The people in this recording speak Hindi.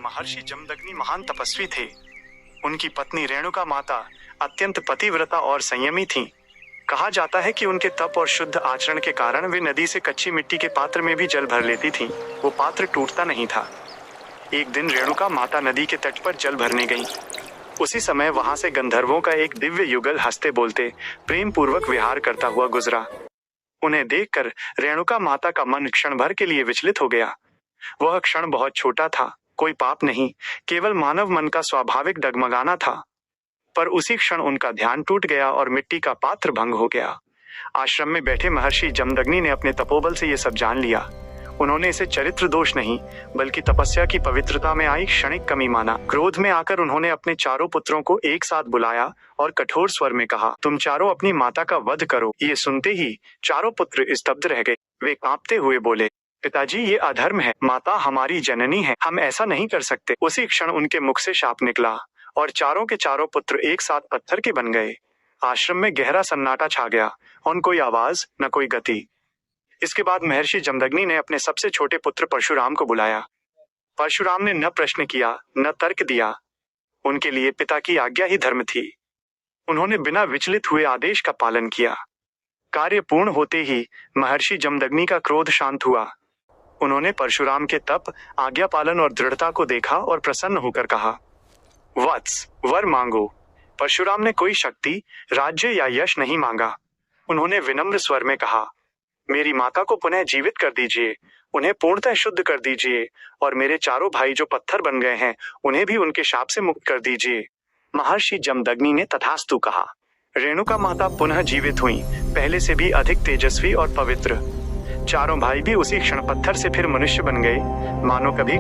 महर्षि जमदग्नि महान तपस्वी थे। उनकी पत्नी रेणुका माता अत्यंत पतिव्रता और संयमी थीं। कहा जाता है कि उनके तप और शुद्ध आचरण के कारण वे नदी से कच्ची मिट्टी के पात्र में भी जल भर लेती थीं। वो पात्र टूटता नहीं था। एक दिन रेणुका माता नदी के तट पर जल भरने गईं। उसी समय वहां से गंधर्वों का एक दिव्य युगल हंसते बोलते प्रेम पूर्वक विहार करता हुआ गुजरा। उन्हें देखकर रेणुका माता का मन क्षण भर के लिए विचलित हो गया। वह क्षण बहुत छोटा था, कोई पाप नहीं, केवल मानव मन का स्वाभाविक डगमगाना था। पर उसी क्षण उनका ध्यान टूट गया और मिट्टी का पात्र भंग हो गया। आश्रम में बैठे महर्षि जमदग्नि ने अपने तपोबल से यह सब जान लिया। उन्होंने इसे चरित्र दोष नहीं बल्कि तपस्या की पवित्रता में आई क्षणिक कमी माना। क्रोध में आकर उन्होंने अपने चारों पुत्रों को एक साथ बुलाया और कठोर स्वर में कहा, तुम चारों अपनी माता का वध करो। ये सुनते ही चारों पुत्र स्तब्ध रह गए। वे कांपते हुए बोले, पिताजी ये अधर्म है, माता हमारी जननी है, हम ऐसा नहीं कर सकते। उसी क्षण उनके मुख से शाप निकला और चारों के चारों पुत्र एक साथ पत्थर के बन गए। आश्रम में गहरा सन्नाटा छा गया और कोई आवाज न कोई गति। इसके बाद महर्षि जमदग्नि ने अपने सबसे छोटे पुत्र परशुराम को बुलाया। परशुराम ने न प्रश्न किया न तर्क दिया। उनके लिए पिता की आज्ञा ही धर्म थी। उन्होंने बिना विचलित हुए आदेश का पालन किया। कार्य पूर्ण होते ही महर्षि जमदग्नि का क्रोध शांत हुआ। उन्होंने परशुराम के तप, आज्ञा पालन और दृढ़ता को देखा और प्रसन्न होकर कहा, वत्स, वर मांगो। परशुराम ने कोई शक्ति, राज्य या यश नहीं मांगा। उन्होंने विनम्र स्वर में कहा, मेरी माता को पुनः जीवित कर दीजिए, उन्हें पूर्णतः शुद्ध कर दीजिए और मेरे चारों भाई जो पत्थर बन गए हैं उन्हें भी उनके शाप से मुक्त कर दीजिए। महर्षि जमदग्नि ने तथास्तु कहा। रेणुका माता पुनः जीवित हुई, पहले से भी अधिक तेजस्वी और पवित्र। चारों भाई भी उसी क्षण पत्थर से फिर मनुष्य बन गए, मानो कभी